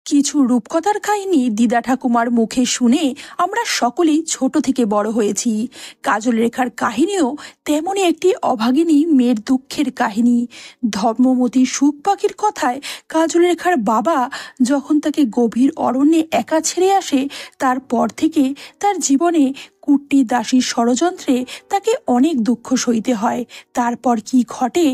কিছু রূপকথার কাহিনী দিদা ঠাকুমার মুখে শুনে আমরা সকলেই ছোট থেকে বড় হয়েছি। কাজল রেখার কাহিনীও তেমনই একটি অভাগিনী মেয়ের দুঃখের কাহিনী। ধর্মমতী সুখ পাখির কথায় কাজল রেখার বাবা যখন তাকে গভীর অরণ্যে একা ছেড়ে আসে, তারপর থেকে তার জীবনে কুট্টি দাসীর ষড়যন্ত্রে তাকে অনেক দুঃখ সইতে হয়। তারপর কি ঘটে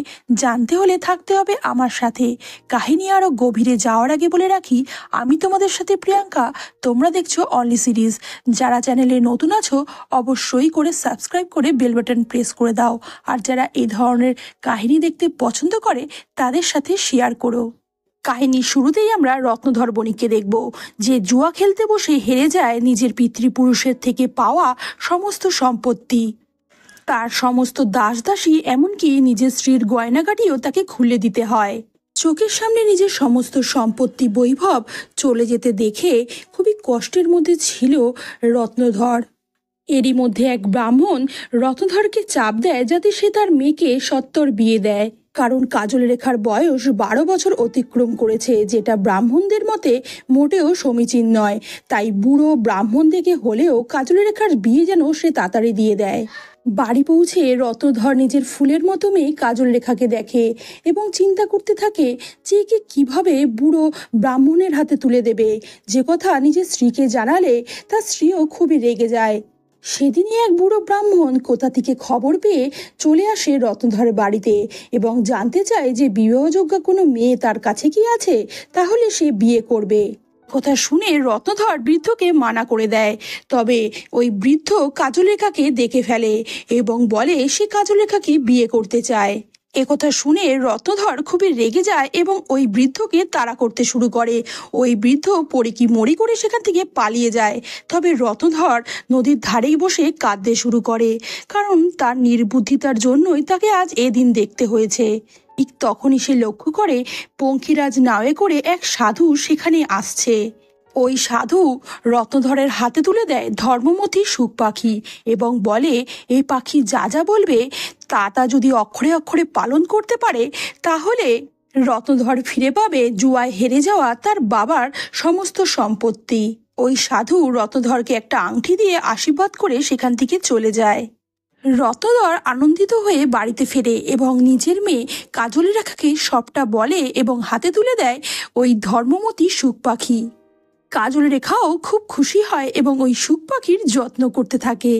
জানতে হলে থাকতে হবে আমার সাথে। কাহিনী আরও গভীরে যাওয়ার আগে বলে রাখি, আমি তোমাদের সাথে প্রিয়াঙ্কা, তোমরা দেখছো অনলি সিরিজ। যারা চ্যানেলে নতুন আছো অবশ্যই করে সাবস্ক্রাইব করে বেল বাটন প্রেস করে দাও, আর যারা এই ধরনের কাহিনী দেখতে পছন্দ করে তাদের সাথে শেয়ার করো। কাহিনীর শুরুতেই আমরা রত্নধর বণিককে দেখব, যে জুয়া খেলতে বসে হেরে যায় নিজের পিতৃপুরুষের থেকে পাওয়া সমস্ত সম্পত্তি। তার সমস্ত দাস দাসী, এমনকি নিজের স্ত্রীর গয়নাগাটিও তাকে খুলে দিতে হয়। চোখের সামনে নিজের সমস্ত সম্পত্তি বৈভব চলে যেতে দেখে খুবই কষ্টের মধ্যে ছিল রত্নধর। এরই মধ্যে এক ব্রাহ্মণ রত্নধরকে চাপ দেয় যাতে সে তার মেয়েকে সত্বর বিয়ে দেয়, কারণ কাজল রেখার বয়স 12 বছর অতিক্রম করেছে, যেটা ব্রাহ্মণদের মতে মোটেও সমীচীন নয়। তাই বুড়ো ব্রাহ্মণ দেখে হলেও কাজল রেখার বিয়ে যেন সে তাড়াতাড়ি দিয়ে দেয়। বাড়ি পৌঁছে রত্নধর নিজের ফুলের মতো মেয়ে কাজল রেখাকে দেখে এবং চিন্তা করতে থাকে যে একে কিভাবে বুড়ো ব্রাহ্মণের হাতে তুলে দেবে। যে কথা নিজের স্ত্রীকে জানালে তার স্ত্রীও খুবই রেগে যায়। সেদিনই এক বুড়ো ব্রাহ্মণ কোথা থেকে খবর পেয়ে চলে আসে রত্নধরের বাড়িতে এবং জানতে চায় যে বিবাহযোগ্য কোনো মেয়ে তার কাছে কি আছে, তাহলে সে বিয়ে করবে। কথা শুনে রত্নধর বৃদ্ধকে মানা করে দেয়, তবে ওই বৃদ্ধ কাজল রেখাকে দেখে ফেলে এবং বলে সে কাজল রেখাকে বিয়ে করতে চায়। একথা শুনে রত্নধর খুবই রেগে যায় এবং ওই বৃদ্ধকে তাড়া করতে শুরু করে। ওই বৃদ্ধ পড়ে কি মরি করে সেখান থেকে পালিয়ে যায়। তবে রত্নধর নদীর ধারেই বসে কাঁদতে শুরু করে, কারণ তার নির্বুদ্ধিতার জন্যই তাকে আজ এদিন দেখতে হয়েছে। ঠিক তখনই সে লক্ষ্য করে পঙ্খিরাজ নাওয়ে করে এক সাধু সেখানে আসছে। ওই সাধু রত্নধরের হাতে তুলে দেয় ধর্মমতী সুখ পাখি এবং বলে এই পাখি যা যা বলবে তা যদি অক্ষরে অক্ষরে পালন করতে পারে, তাহলে রত্নধর ফিরে পাবে জুয়ায় হেরে যাওয়া তার বাবার সমস্ত সম্পত্তি। ওই সাধু রত্নধরকে একটা আংটি দিয়ে আশীর্বাদ করে সেখান থেকে চলে যায়। রত্নধর আনন্দিত হয়ে বাড়িতে ফেরে এবং নিজের মেয়ে কাজল রেখাকে সবটা বলে এবং হাতে তুলে দেয় ওই ধর্মমতী সুখ পাখি। কাজল রেখাও খুব খুশি হয় এবং ওই সুখ পাখির যত্ন করতে থাকে।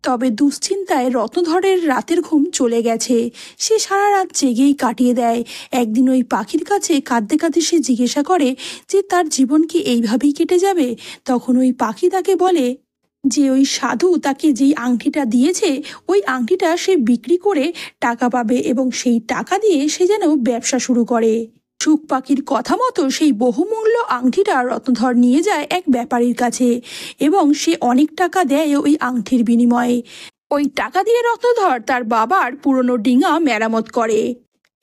তবে দুশ্চিন্তায় রত্নধরের রাতের ঘুম চলে গেছে। সে সারা রাত জেগেই কাটিয়ে দেয়। একদিন ওই পাখির কাছে কাঁদতে কাঁদতে সে জিজ্ঞাসা করে যে তার জীবন কি এইভাবেই কেটে যাবে। তখন ওই পাখি তাকে বলে যে ওই সাধু তাকে যেই আংটিটা দিয়েছে ওই আংটিটা সে বিক্রি করে টাকা পাবে এবং সেই টাকা দিয়ে সে যেন ব্যবসা শুরু করে। সুখ পাখির কথা মতো সেই বহুমূল্য আংটিটা রত্নধর নিয়ে যায় এক ব্যাপারীর কাছে এবং সে অনেক টাকা দেয় ওই আংটির বিনিময়ে। ওই টাকা দিয়ে রত্নধর তার বাবার পুরনো ডিঙা মেরামত করে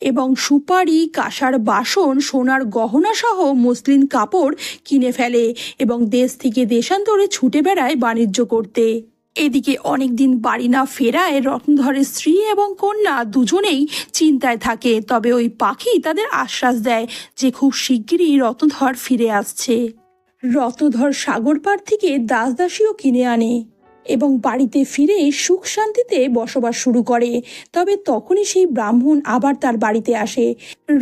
এবং সুপারি, কাঁসার বাসন, সোনার গহনা সহ মসলিন কাপড় কিনে ফেলে এবং দেশ থেকে দেশান্তরে ছুটে বেড়ায় বাণিজ্য করতে। এদিকে অনেকদিন বাড়ি না ফেরায় রত্নধরের স্ত্রী এবং কন্যা দুজনেই চিন্তায় থাকে। তবে ওই পাখি তাদের আশ্বাস দেয় যে খুব শিগগিরই রত্নধর ফিরে আসছে। রত্নধর সাগর পাড় থেকে দাস দাসীও কিনে আনে এবং বাড়িতে ফিরে সুখ শান্তিতে বসবাস শুরু করে। তবে তখনই সেই ব্রাহ্মণ আবার তার বাড়িতে আসে।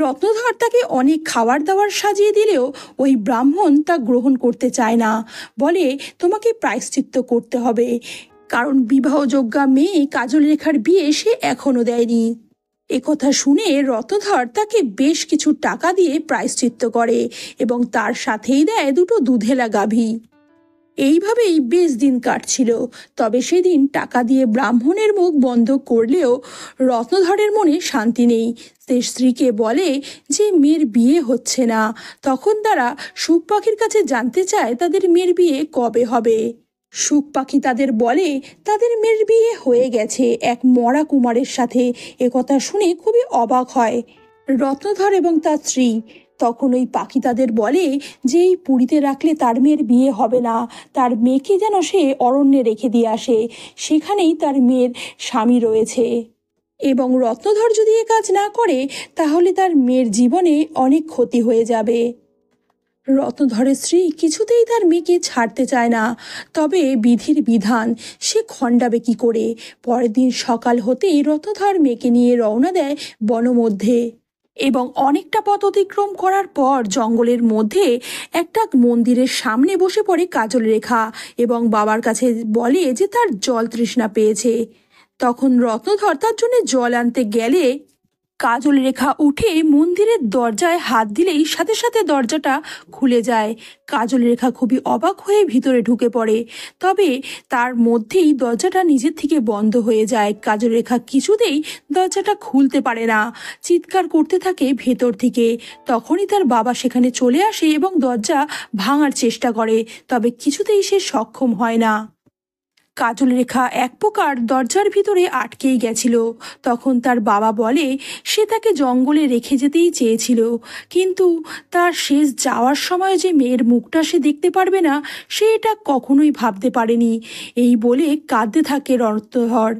রত্নধর তাকে অনেক খাবার দাবার সাজিয়ে দিলেও ওই ব্রাহ্মণ তা গ্রহণ করতে চায় না। বলে তোমাকে প্রায়শ্চিত্ত করতে হবে, কারণ বিবাহযোগ্যা মেয়ে কাজল রেখার বিয়ে সে এখনো দেয়নি। একথা শুনে রত্নধর তাকে বেশ কিছু টাকা দিয়ে প্রায়শ্চিত্ত করে এবং তার সাথেই দেয় দুটো দুধেলা গাভী। এইভাবেই বেশ দিন কাটছিল। তবে সেদিন টাকা দিয়ে ব্রাহ্মণের মুখ বন্ধ করলেও রত্নধরের মনে শান্তি নেই। সে স্ত্রীকে বলে যে মেয়ের বিয়ে হচ্ছে না। তখন তারা সুখ পাখির কাছে জানতে চায় তাদের মেয়ের বিয়ে কবে হবে। সুখ পাখি তাদের বলে তাদের মেয়ের বিয়ে হয়ে গেছে এক মরা কুমারের সাথে। একথা শুনে খুবই অবাক হয় রত্নধর এবং তার স্ত্রী। তখন ওই পাখি তাদের বলে যে এই পুরীতে রাখলে তার মেয়ের বিয়ে হবে না, তার মেয়েকে যেন সে অরণ্যে রেখে দিয়ে আসে, সেখানেই তার মেয়ের স্বামী রয়েছে এবং রত্নধর যদি এ কাজ না করে তাহলে তার মেয়ের জীবনে অনেক ক্ষতি হয়ে যাবে। রত্নধরের স্ত্রী কিছুতেই তার মেয়েকে ছাড়তে চায় না, তবে বিধির বিধান, সে খণ্ডাবে কি করে। পরের দিন সকাল হতেই রত্নধর মেয়েকে নিয়ে রওনা দেয় বনমধ্যে, এবং অনেকটা পথ অতিক্রম করার পর জঙ্গলের মধ্যে একটা মন্দিরের সামনে বসে পড়ে কাজলরেখা এবং বাবার কাছে বলে যে তার জল তৃষ্ণা পেয়েছে। তখন রত্নধর তার জন্য জল আনতে গেলে কাজলরেখা উঠে মন্দিরের দরজায় হাত দিলেই সাথে সাথে দরজাটা খুলে যায়। কাজলরেখা খুবই অবাক হয়ে ভিতরে ঢুকে পড়ে, তবে তার মধ্যেই দরজাটা নিজের থেকে বন্ধ হয়ে যায়। কাজলরেখা কিছুতেই দরজাটা খুলতে পারে না, চিৎকার করতে থাকে ভেতর থেকে। তখনই তার বাবা সেখানে চলে আসে এবং দরজা ভাঙার চেষ্টা করে, তবে কিছুতেই সে সক্ষম হয় না। কাজলরেখা এক প্রকার দরজার ভিতরে আটকেই গেছিল। তখন তার বাবা বলে সে তাকে জঙ্গলে রেখে যেতেই চেয়েছিল, কিন্তু তার শেষ যাওয়ার সময় যে মেয়ের মুখটা সে দেখতে পারবে না, সে এটা কখনোই ভাবতে পারেনি। এই বলে কাঁদতে থাকে রত্নধর,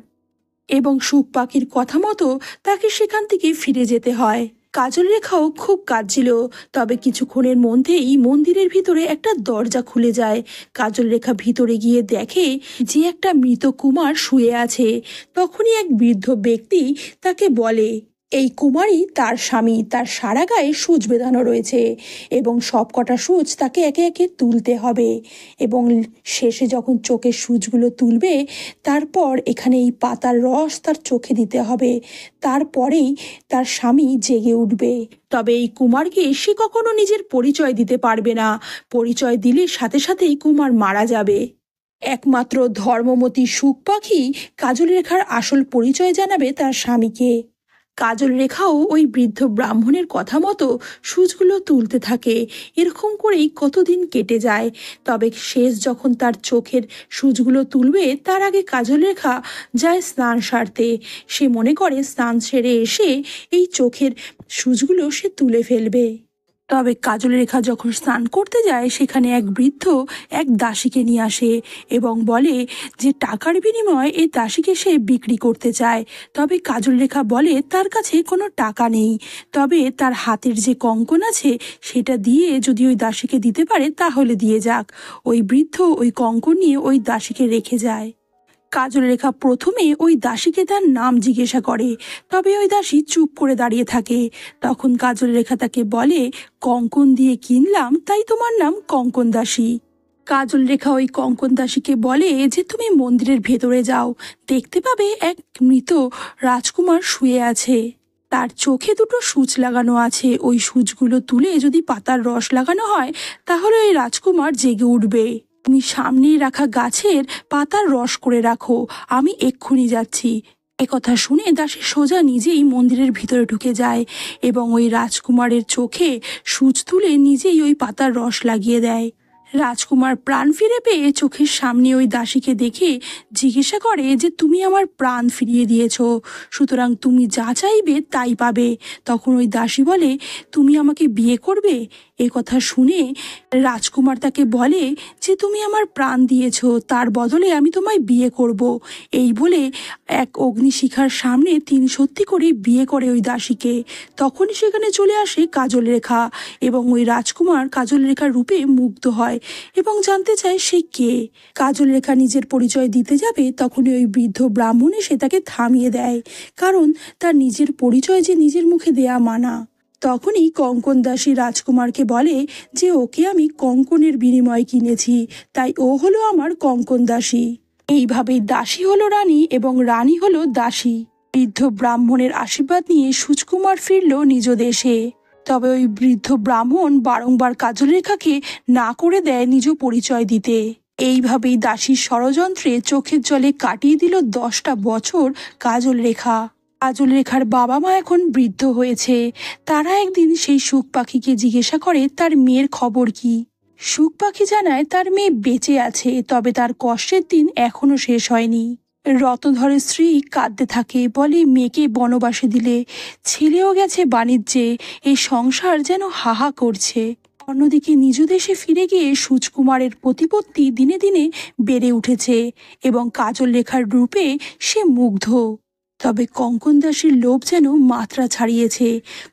এবং সুখ পাখির কথা মতো তাকে সেখান থেকে ফিরে যেতে হয়। কাজলরেখাও খুব কাঁদছিল, তবে কিছুক্ষণের মধ্যেই মন্দিরের ভিতরে একটা দরজা খুলে যায়। কাজলরেখা ভিতরে গিয়ে দেখে যে একটা মৃত কুমার শুয়ে আছে। তখনই এক বৃদ্ধ ব্যক্তি তাকে বলে এই কুমারই তার স্বামী, তার সারা গায়ে সূচ বেঁধানো রয়েছে এবং সবকটা সূচ তাকে একে একে তুলতে হবে, এবং শেষে যখন চোখের সূচগুলো তুলবে তারপর এখানে এই পাতার রস তার চোখে দিতে হবে, তারপরেই তার স্বামী জেগে উঠবে। তবে এই কুমারকে সে কখনো নিজের পরিচয় দিতে পারবে না, পরিচয় দিলে সাথে সাথেই কুমার মারা যাবে। একমাত্র ধর্মমতী সুখ পাখি কাজলরেখার আসল পরিচয় জানাবে তার স্বামীকে। কাজলরেখাও ওই বৃদ্ধ ব্রাহ্মণের কথা মতো সূচগুলো তুলতে থাকে। এরকম করেই কতদিন কেটে যায়। তবে শেষ যখন তার চোখের সূচগুলো তুলবে তার আগে কাজলরেখা যায় স্নান সারতে। সে মনে করে স্নান সেরে এসে এই চোখের সূচগুলো সে তুলে ফেলবে। তবে কাজলরেখা যখন স্নান করতে যায় সেখানে এক বৃদ্ধ এক দাসীকে নিয়ে আসে এবং বলে যে টাকার বিনিময়ে এই দাসীকে সে বিক্রি করতে চায়। তবে কাজলরেখা বলে তার কাছে কোনো টাকা নেই, তবে তার হাতের যে কঙ্কন আছে সেটা দিয়ে যদি ওই দাসীকে দিতে পারে তাহলে দিয়ে যাক। ওই বৃদ্ধ ওই কঙ্কন নিয়ে ওই দাসীকে রেখে যায়। কাজলরেখা প্রথমে ওই দাসীকে তার নাম জিজ্ঞাসা করে, তবে ওই দাসী চুপ করে দাঁড়িয়ে থাকে। তখন কাজলরেখা তাকে বলে কঙ্কন দিয়ে কিনলাম, তাই তোমার নাম কঙ্কন দাসী। কাজলরেখা ওই কঙ্কন দাসীকে বলে যে তুমি মন্দিরের ভেতরে যাও, দেখতে পাবে এক মৃত রাজকুমার শুয়ে আছে, তার চোখে দুটো সূচ লাগানো আছে। ওই সূচগুলো তুলে যদি পাতার রস লাগানো হয় তাহলে ওই রাজকুমার জেগে উঠবে। তুমি সামনেই রাখা গাছের পাতার রস করে রাখো, আমি এক্ষুনি যাচ্ছি। একথা শুনে দাসী সোজা নিজেই মন্দিরের ভিতরে ঢুকে যায় এবং ওই রাজকুমারের চোখে সূচ তুলে নিজেই ওই পাতার রস লাগিয়ে দেয়। রাজকুমার প্রাণ ফিরে পেয়ে চোখের সামনে ওই দাসীকে দেখে জিজ্ঞাসা করে যে তুমি আমার প্রাণ ফিরিয়ে দিয়েছ, সুতরাং তুমি যা চাইবে তাই পাবে। তখন ওই দাসী বলে তুমি আমাকে বিয়ে করবে। এ কথা শুনে রাজকুমার তাকে বলে যে তুমি আমার প্রাণ দিয়েছ, তার বদলে আমি তোমায় বিয়ে করব। এই বলে এক অগ্নিশিখার সামনে তিনি সত্যি করে বিয়ে করে ওই দাসীকে। তখনই সেখানে চলে আসে কাজলরেখা এবং ওই রাজকুমার কাজলরেখার রূপে মুগ্ধ হয় এবং জানতে চায় সে কে। কাজলরেখা নিজের পরিচয় দিতে যাবে তখনই ওই বৃদ্ধ ব্রাহ্মণ এসে তাকে থামিয়ে দেয়, কারণ তার নিজের পরিচয় যে নিজের মুখে দেয়া মানা। তখনই কঙ্কন দাসী রাজকুমারকে বলে যে ওকে আমি কঙ্কনের বিনিময়ে কিনেছি, তাই ও হলো আমার কঙ্কন দাসী। এইভাবেই দাসী হলো রানী এবং রানী হলো দাসী। বৃদ্ধ ব্রাহ্মণের আশীর্বাদ নিয়ে সূচকুমার ফিরল নিজ দেশে। তবে ওই বৃদ্ধ ব্রাহ্মণ বারংবার কাজলরেখাকে না করে দেয় নিজ পরিচয় দিতে। এইভাবেই দাসীর ষড়যন্ত্রে চোখের জলে কাটিয়ে দিল 10টা বছর কাজলরেখা। কাজলরেখার বাবা মা এখন বৃদ্ধ হয়েছে। তারা একদিন সেই সুখ পাখিকে জিজ্ঞাসা করে তার মেয়ের খবর কি। সুখ পাখি জানায় তার মেয়ে বেঁচে আছে, তবে তার কষ্টের দিন এখনো শেষ হয়নি। রত্নধরের স্ত্রী কাঁদতে থাকে, বলে মেয়েকে বনবাসে দিলে, ছেলেও গেছে বাণিজ্যে, এই সংসার যেন হাহা করছে। অন্যদিকে নিজ দেশে ফিরে গিয়ে সূচকুমারের প্রতিপত্তি দিনে দিনে বেড়ে উঠেছে এবং কাজলরেখার রূপে সে মুগ্ধ। তবে কঙ্কন দাসীর লোভ যেন মাত্রা ছাড়িয়েছে,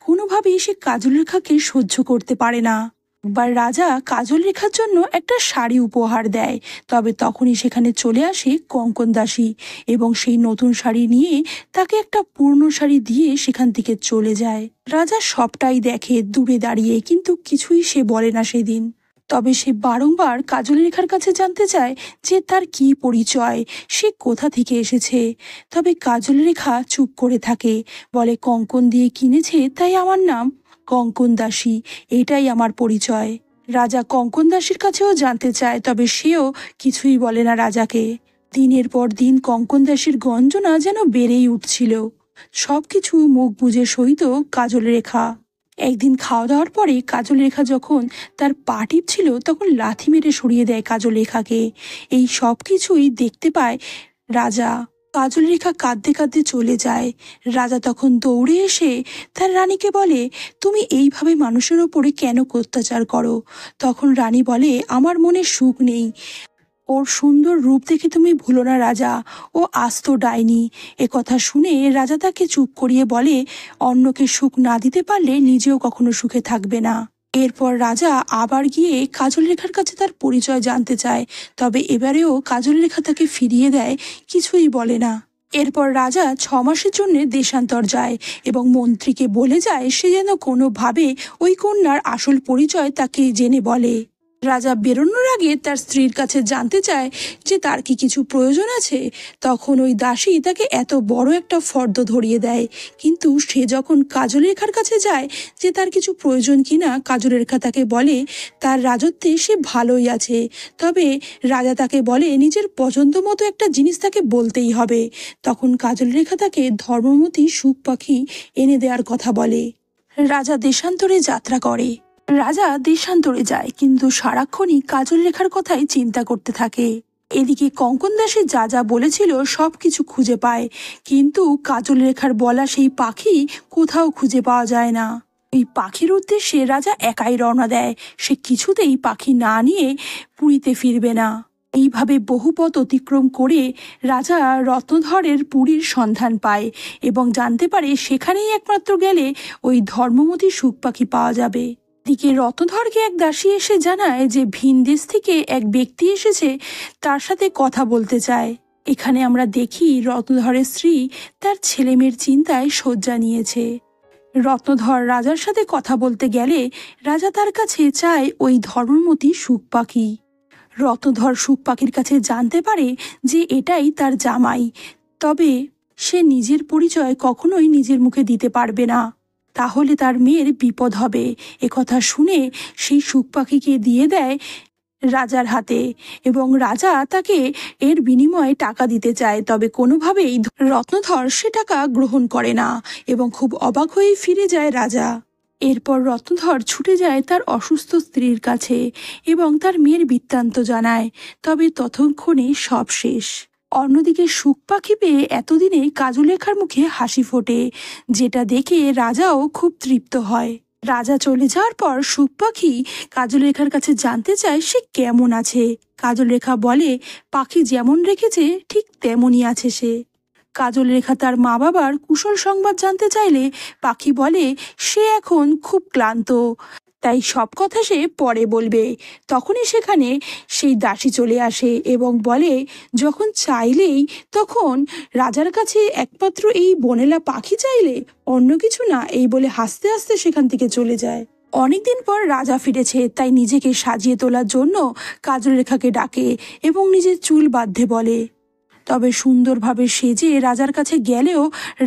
কোনোভাবেই সে কাজলরেখাকে সহ্য করতে পারে না। একবার রাজা কাজল রেখার জন্য একটা শাড়ি উপহার দেয়, তবে তখনই সেখানে চলে আসে কঙ্কন দাসী এবং সেই নতুন শাড়ি নিয়ে তাকে একটা পুরনো শাড়ি দিয়ে সেখান থেকে চলে যায়। রাজা সবটাই দেখে দূরে দাঁড়িয়ে, কিন্তু কিছুই সে বলে না সেদিন। তবে সে বারংবার কাজল রেখার কাছে জানতে চায় যে তার কি পরিচয়, সে কোথা থেকে এসেছে। তবে কাজল রেখা চুপ করে থাকে, বলে কঙ্কন দিয়ে কিনেছে তাই আমার নাম কঙ্কন দাসী, এটাই আমার পরিচয়। রাজা কঙ্কন দাসীর কাছেও জানতে চায়, তবে সেও কিছুই বলে না রাজাকে। দিনের পর দিন কঙ্কন দাসীর গঞ্জনা যেন বেড়েই উঠছিল। সবকিছু মুখ বুজে সইত কাজল রেখা। একদিন খাওয়া দাওয়ার পরে কাজল রেখা যখন তার পা টিপছিল, তখন লাথি মেরে সরিয়ে দেয় কাজল রেখাকে। এই সব কিছুই দেখতে পায় রাজা। কাজল রেখা কাঁদতে কাঁদতে চলে যায়। রাজা তখন দৌড়ে এসে তার রানীকে বলে, তুমি এইভাবে মানুষের ওপরে কেন অত্যাচার করো? তখন রানী বলে, আমার মনে সুখ নেই। ওর সুন্দর রূপ দেখে তুমি ভুলো না রাজা, ও আস্ত ডাইনি। কথা শুনে রাজা তাকে চুপ করিয়ে বলে, অন্যকে সুখ না দিতে পারলে নিজেও কখনো সুখে থাকবে না। এরপর রাজা আবার গিয়ে কাজল রেখার কাছে তার পরিচয় জানতে চায়, তবে এবারেও কাজল রেখা তাকে ফিরিয়ে দেয়, কিছুই বলে না। এরপর রাজা 6 মাসের জন্য দেশান্তর যায় এবং মন্ত্রীকে বলে যায় সে যেন কোনোভাবে ওই কন্যার আসল পরিচয় তাকে জেনে বলে। রাজা বেরোনোর আগে তার স্ত্রীর কাছে জানতে চায় যে তার কি কিছু প্রয়োজন আছে। তখন ওই দাসী তাকে এত বড় একটা ফর্দ ধরিয়ে দেয়, কিন্তু সে যখন কাজল রেখার কাছে যায় যে তার কিছু প্রয়োজন কিনা, কাজল রেখা তাকে বলে তার রাজত্বে সে ভালোই আছে, তবে রাজা তাকে বলে নিজের পছন্দ মতো একটা জিনিস তাকে বলতেই হবে। তখন কাজল রেখা তাকে ধর্মমতী সুখ পাখি এনে দেওয়ার কথা বলে। রাজা দেশান্তরে যাত্রা করে। রাজা দেশান্তরে যায়, কিন্তু সারাক্ষণই কাজল রেখার কথাই চিন্তা করতে থাকে। এদিকে কঙ্কন দাসী যা যা বলেছিল সবকিছু খুঁজে পায়, কিন্তু কাজল রেখার বলা সেই পাখি কোথাও খুঁজে পাওয়া যায় না। এই পাখির উদ্দেশ্যে রাজা একাই রওনা দেয়, সে কিছুতেই পাখি না নিয়ে পুরীতে ফিরবে না। এইভাবে বহু পথ অতিক্রম করে রাজা রত্নধরের পুরীর সন্ধান পায় এবং জানতে পারে সেখানেই একমাত্র গেলে ওই ধর্মমতী সুখ পাখি পাওয়া যাবে। দিকে রত্নধরকে এক দাসী এসে জানায় যে ভিন দেশ থেকে এক ব্যক্তি এসেছে, তার সাথে কথা বলতে চায়। এখানে আমরা দেখি রত্নধরের স্ত্রী তার ছেলেমেয়ের চিন্তায় শয্যা নিয়েছে। রত্নধর রাজার সাথে কথা বলতে গেলে রাজা তার কাছে চায় ওই ধর্মমতী সুখ পাখি। রত্নধর সুখ পাখির কাছে জানতে পারে যে এটাই তার জামাই, তবে সে নিজের পরিচয় কখনোই নিজের মুখে দিতে পারবে না, তাহলে তার মেয়ের বিপদ হবে। কথা শুনে সেই সুখ পাখিকে দিয়ে দেয় রাজার হাতে এবং রাজা তাকে এর বিনিময়ে টাকা দিতে চায়, তবে কোনোভাবেই রত্নধর সে টাকা গ্রহণ করে না এবং খুব অবাক হয়ে ফিরে যায় রাজা। এরপর রত্নধর ছুটে যায় তার অসুস্থ স্ত্রীর কাছে এবং তার মেয়ের বৃত্তান্ত জানায়, তবে ততক্ষণে সব শেষ। অন্যদিকে সুখ পাখি পেয়ে এতদিনে কাজল রেখার মুখে হাসি ফোটে, যেটা দেখে রাজাও খুব তৃপ্ত হয়। রাজা চলে যাওয়ার পর সুখ পাখি কাজল রেখার কাছে জানতে চায় সে কেমন আছে। কাজল রেখা বলে পাখি যেমন রেখেছে ঠিক তেমনই আছে সে। কাজল রেখা তার মা বাবার কুশল সংবাদ জানতে চাইলে পাখি বলে সে এখন খুব ক্লান্ত, তাই সব কথা সে পরে বলবে। তখনই সেখানে সেই দাসী চলে আসে এবং বলে যখন চাইলেই তখন রাজার কাছে একমাত্র এই বনেলা পাখি চাইলে, অন্য কিছু না, এই বলে হাসতে হাসতে সেখান থেকে চলে যায়। অনেকদিন পর রাজা ফিরেছে, তাই নিজেকে সাজিয়ে তোলার জন্য কাজল রেখাকে ডাকে এবং নিজের চুল বাঁধতে বলে। তবে সুন্দরভাবে সেজে রাজার কাছে গেলেও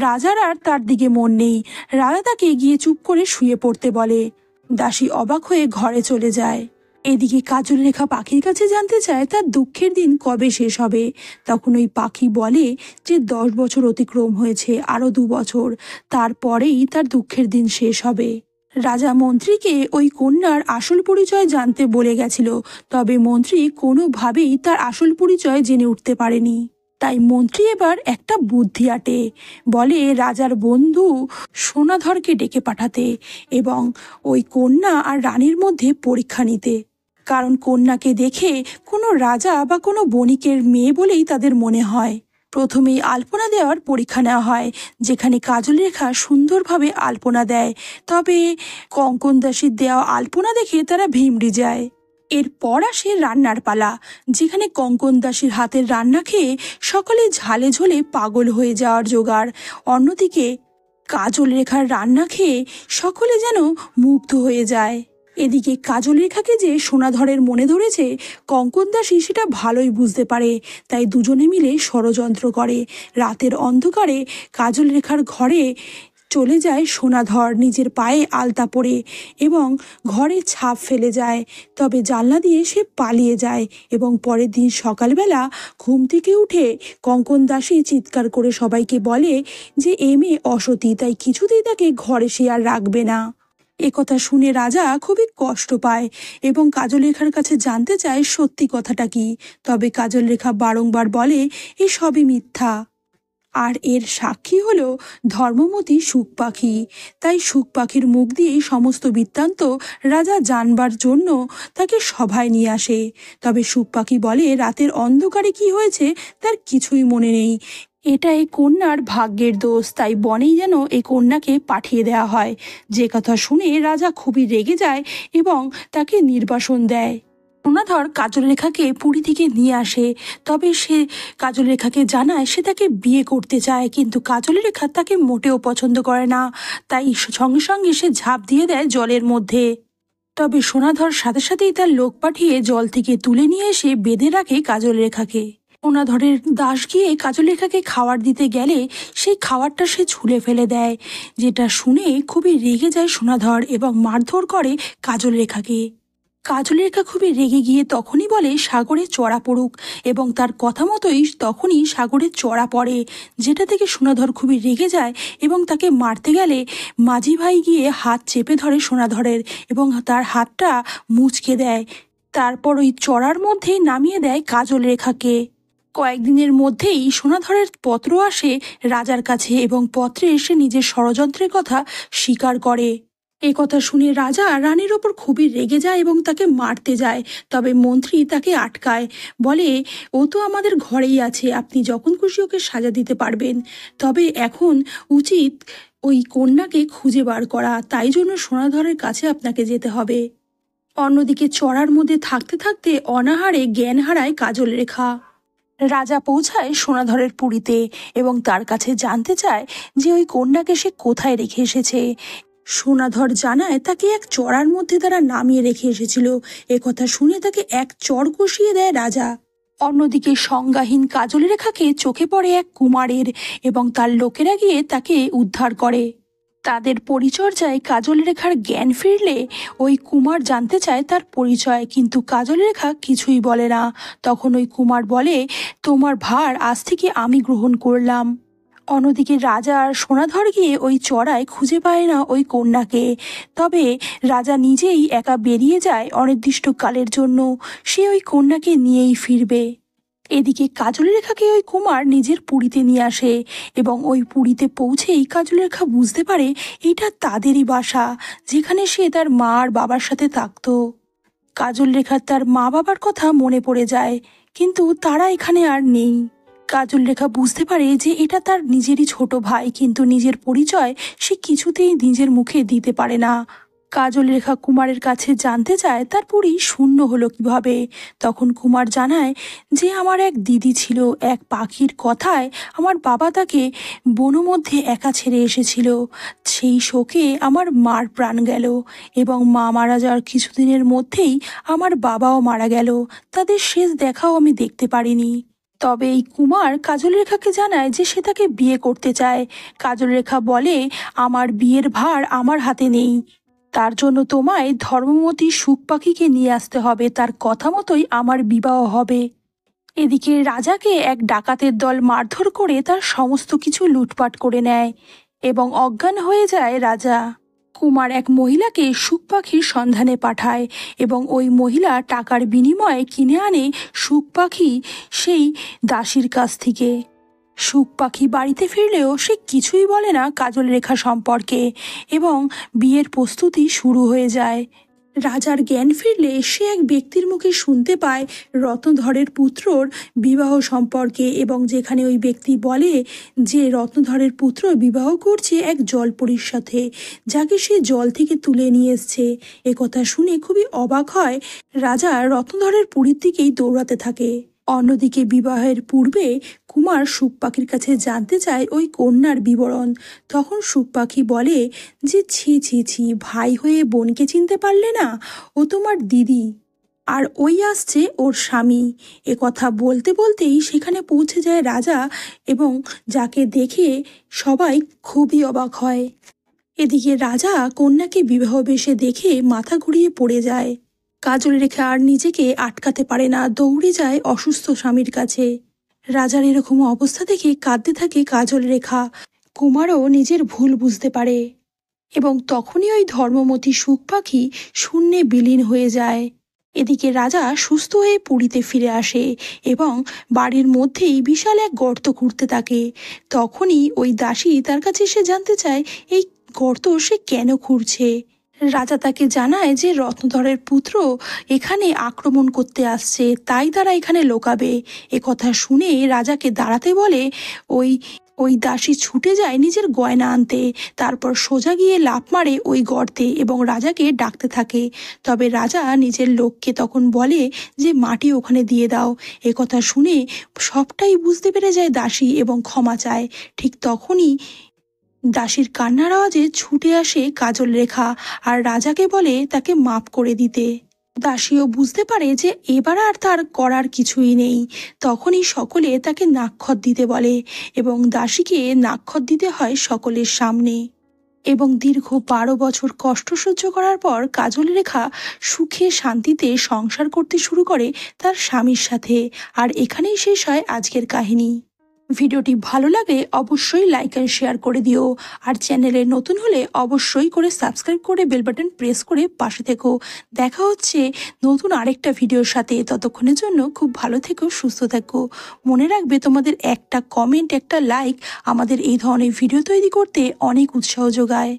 রাজার আর তার দিকে মন নেই। রাজা তাকে গিয়ে চুপ করে শুয়ে পড়তে বলে। দাসী অবাক হয়ে ঘরে চলে যায়। এদিকে কাজল রেখা পাখির কাছে জানতে চায় তার দুঃখের দিন কবে শেষ হবে। তখন ওই পাখি বলে যে 10 বছর অতিক্রম হয়েছে, আরো 2 বছর, তারপরেই তার দুঃখের দিন শেষ হবে। রাজা মন্ত্রীকে ওই কন্যার আসল পরিচয় জানতে বলে গেছিল, তবে মন্ত্রী কোনোভাবেই তার আসল পরিচয় জেনে উঠতে পারেনি। তাই মন্ত্রী এবার একটা বুদ্ধি আটে, বলে রাজার বন্ধু সোনাধরকে ডেকে পাঠাতে এবং ওই কন্যা আর রানীর মধ্যে পরীক্ষা নিতে, কারণ কন্যাকে দেখে কোনো রাজা বা কোনো বণিকের মেয়ে বলেই তাদের মনে হয়। প্রথমেই আলপনা দেওয়ার পরীক্ষা নেওয়া হয়, যেখানে কাজল রেখা সুন্দরভাবে আলপনা দেয়। তবে কঙ্কন দাসীর দেওয়া আলপনা দেখে তারা ভিমড়ে যায়। এরপর আসে রান্নার পালা, যেখানে কঙ্কন দাসীর হাতের রান্না খেয়ে সকলে ঝালে ঝোলে পাগল হয়ে যাওয়ার জোগাড়। অন্যদিকে কাজল রেখার রান্না খেয়ে সকলে যেন মুগ্ধ হয়ে যায়। এদিকে কাজল রেখাকে যে সোনাধরের মনে ধরেছে, কঙ্কন দাসী সেটা ভালোই বুঝতে পারে। তাই দুজনে মিলে ষড়যন্ত্র করে। রাতের অন্ধকারে কাজল রেখার ঘরে চলে যায় সোনাধর নিজের পায়ে আলতা পরে এবং ঘরে ছাপ ফেলে যায়। তবে জানলা দিয়ে সে পালিয়ে যায় এবং পরের দিন সকালবেলা ঘুম থেকে উঠে কঙ্কন দাসী চিৎকার করে সবাইকে বলে যে এ মেয়ে অসতী, তাই কিছুতেই তাকে ঘরে সে আর রাখবে না। একথা শুনে রাজা খুবই কষ্ট পায় এবং কাজল রেখার কাছে জানতে চায় সত্যি কথাটা কি। তবে কাজল রেখা বারংবার বলে এ সবই মিথ্যা। আর এর সাক্ষী হলো ধর্মমতী সুখ পাখি। তাই সুখ পাখির মুখ দিয়েই সমস্ত বৃত্তান্ত রাজা জানবার জন্য তাকে সভায় নিয়ে আসে। তবে সুখ পাখি বলে রাতের অন্ধকারে কি হয়েছে তার কিছুই মনে নেই, এটা এই কন্যার ভাগ্যের দোষ, তাই বনেই যেন এই কন্যাকে পাঠিয়ে দেওয়া হয়। যে কথা শুনে রাজা খুবই রেগে যায় এবং তাকে নির্বাসন দেয়। সোনাধর কাজল রেখাকে পুরী থেকে নিয়ে আসে। তবে সে কাজল রেখাকে জানায় সে তাকে বিয়ে করতে চায়, কিন্তু কাজল রেখা তাকে মোটেও পছন্দ করে না। তাই সঙ্গে সঙ্গে সে ঝাঁপ দিয়ে দেয় জলের মধ্যে। তবে সোনাধর সাথে সাথেই তার লোক পাঠিয়ে জল থেকে তুলে নিয়ে এসে বেঁধে রাখে কাজল রেখাকে। সোনাধরের দাস গিয়ে কাজল রেখাকে খাবার দিতে গেলে সেই খাবারটা সে ছুঁড়ে ফেলে দেয়, যেটা শুনে খুবই রেগে যায় সোনাধর এবং মারধর করে কাজল রেখাকে। কাজল রেখা খুবই রেগে গিয়ে তখনই বলে সাগরে চড়া পড়ুক এবং তার কথা মতোই তখনই সাগরে চড়া পড়ে, যেটা থেকে সোনাধর খুবই রেগে যায় এবং তাকে মারতে গেলে মাঝি ভাই গিয়ে হাত চেপে ধরে সোনাধরের এবং তার হাতটা মুচকে দেয়। তারপর ওই চড়ার মধ্যে নামিয়ে দেয় কাজল রেখাকে। কয়েকদিনের মধ্যেই সোনাধরের পত্র আসে রাজার কাছে এবং পত্রে এসে নিজের ষড়যন্ত্রের কথা স্বীকার করে। এ কথা শুনে রাজা রানীর ওপর খুবই রেগে যায় এবং তাকে মারতে যায়। তবে মন্ত্রী তাকে আটকায়, বলে ও তো আমাদের ঘরেই আছে, আপনি যখন খুশি ওকে সাজা দিতে পারবেন। তবে এখন উচিত ওই কন্যাকে খুঁজে বার করা, তাই জন্য সোনাধরের কাছে আপনাকে যেতে হবে। অন্যদিকে চড়ার মধ্যে থাকতে থাকতে অনাহারে জ্ঞান হারায় কাজল রেখা। রাজা পৌঁছায় সোনাধরের পুরীতে এবং তার কাছে জানতে চায় যে ওই কন্যাকে সে কোথায় রেখে এসেছে। সোনাধর জানায় তাকে এক চড়ার মধ্যে তারা নামিয়ে রেখে এসেছিল। একথা শুনে তাকে এক চড় কষিয়ে দেয় রাজা। অন্যদিকে সংজ্ঞাহীন কাজল রেখাকে চোখে পড়ে এক কুমারের এবং তার লোকেরা গিয়ে তাকে উদ্ধার করে। তাদের পরিচর্যায় কাজল রেখার জ্ঞান ফিরলে ওই কুমার জানতে চায় তার পরিচয়, কিন্তু কাজল রেখা কিছুই বলে না। তখন ওই কুমার বলে তোমার ভার আজ থেকে আমি গ্রহণ করলাম। অন্যদিকে রাজা আর সোনাধর গিয়ে ওই চড়ায় খুঁজে পায় না ওই কন্যাকে। তবে রাজা নিজেই একা বেরিয়ে যায় অনির্দিষ্টকালের জন্য, সে ওই কন্যাকে নিয়েই ফিরবে। এদিকে কাজল রেখাকে ওই কুমার নিজের পুরীতে নিয়ে আসে এবং ওই পুরীতে পৌঁছেই কাজল রেখা বুঝতে পারে এটা তাদেরই বাসা, যেখানে সে তার মা আর বাবার সাথে থাকতো। কাজল রেখার তার মা বাবার কথা মনে পড়ে যায়, কিন্তু তারা এখানে আর নেই। কাজল রেখা বুঝতে পারে যে এটা তার নিজেরই ছোট ভাই, কিন্তু নিজের পরিচয় সে কিছুতেই নিজের মুখে দিতে পারে না। কাজল রেখা কুমারের কাছে জানতে চায় তার পুরী শূন্য হলো কিভাবে। তখন কুমার জানায় যে আমার এক দিদি ছিল, এক পাখির কথায় আমার বাবা তাকে বনের মধ্যে একা ছেড়ে এসেছিল। সেই শোকে আমার মার প্রাণ গেল এবং মা মারা যাওয়ার কিছুদিনের মধ্যেই আমার বাবাও মারা গেল। তাদের শেষ দেখাও আমি দেখতে পারিনি। তবে এই কুমার কাজল রেখাকে জানায় যে সে তাকে বিয়ে করতে চায়। কাজল রেখা বলে আমার বিয়ের ভার আমার হাতে নেই, তার জন্য তোমায় ধর্মমতী সুখ পাখিকে নিয়ে আসতে হবে, তার কথা মতোই আমার বিবাহ হবে। এদিকে রাজাকে এক ডাকাতের দল মারধর করে তার সমস্ত কিছু লুটপাট করে নেয় এবং অজ্ঞান হয়ে যায় রাজা। কুমার এক মহিলাকে সুখ পাখির সন্ধানে পাঠায় এবং ওই মহিলা টাকার বিনিময়ে কিনে আনে সুখ পাখি সেই দাসীর কাছ থেকে। সুখ পাখি বাড়িতে ফিরলেও সে কিছুই বলে না কাজল রেখা সম্পর্কে এবং বিয়ের প্রস্তুতি শুরু হয়ে যায়। রাজার জ্ঞান ফিরলে সে এক ব্যক্তির মুখে শুনতে পায় রত্নধরের পুত্রর বিবাহ সম্পর্কে, এবং যেখানে ওই ব্যক্তি বলে যে রত্নধরের পুত্র বিবাহ করছে এক জলপরীর সাথে, যাকে সে জল থেকে তুলে নিয়ে এসছে। একথা শুনে খুবই অবাক হয়। রাজা রত্নধরের পুরীর দিকেই দৌড়াতে থাকে। অন্যদিকে বিবাহের পূর্বে কুমার সুখ পাখির কাছে জানতে চায় ওই কন্যার বিবরণ। তখন সুখ পাখি বলে যে ছি ছি ছি, ভাই হয়ে বোনকে চিনতে পারলে না, ও তোমার দিদি, আর ওই আসছে ওর স্বামী। এ কথা বলতে বলতেই সেখানে পৌঁছে যায় রাজা, এবং যাকে দেখে সবাই খুবই অবাক হয়। এদিকে রাজা কন্যাকে বিবাহ বেশে দেখে মাথা ঘুরিয়ে পড়ে যায়। কাজল রেখা আর নিজেকে আটকাতে পারে না, দৌড়ে যায় অসুস্থ স্বামীর কাছে। রাজার এরকম অবস্থা দেখে কাঁদতে থাকে কাজল রেখা। কুমারও নিজের ভুল বুঝতে পারে, এবং তখনই ওই ধর্মমতী সুখ পাখি শূন্যে বিলীন হয়ে যায়। এদিকে রাজা সুস্থ হয়ে পুরীতে ফিরে আসে এবং বাড়ির মধ্যেই বিশাল এক গর্ত খুঁড়তে থাকে। তখনই ওই দাসী তার কাছে এসে জানতে চায় এই গর্ত সে কেন খুঁড়ছে। রাজা তাকে জানায় যে রত্নধরের পুত্র এখানে আক্রমণ করতে আসছে, তাই তারা এখানে লোকাবে। এ কথা শুনে রাজাকে দাঁড়াতে বলে। ওই দাসী ছুটে যায় নিজের গয়না আনতে, তারপর সোজা গিয়ে লাফ মারে ওই গর্তে এবং রাজাকে ডাকতে থাকে। তবে রাজা নিজের লোককে তখন বলে যে মাটি ওখানে দিয়ে দাও। এ কথা শুনে সবটাই বুঝতে পেরে যায় দাসী এবং ক্ষমা চায়। ঠিক তখনই দাসীর কান্নার আওয়াজে ছুটে আসে কাজল রেখা, আর রাজাকে বলে তাকে মাফ করে দিতে। দাসীও বুঝতে পারে যে এবার আর তার করার কিছুই নেই। তখনই সকলে তাকে নাক্ষত দিতে বলে, এবং দাসীকে নাক্ষত দিতে হয় সকলের সামনে। এবং দীর্ঘ 12 বছর কষ্ট সহ্য করার পর কাজল রেখা সুখে শান্তিতে সংসার করতে শুরু করে তার স্বামীর সাথে। আর এখানেই শেষ হয় আজকের কাহিনী। ভিডিওটি ভালো লাগলে অবশ্যই লাইক আর শেয়ার করে দিও, আর চ্যানেলে নতুন হলে অবশ্যই করে সাবস্ক্রাইব করে বেল বাটন প্রেস করে পাশে থেকো। দেখা হচ্ছে নতুন আরেকটা ভিডিওর সাথে। ততক্ষণের জন্য খুব ভালো থেকো, সুস্থ থেকো। মনে রাখবে তোমাদের একটা কমেন্ট, একটা লাইক আমাদের এই ধরনের ভিডিও তৈরি করতে অনেক উৎসাহ যোগায়।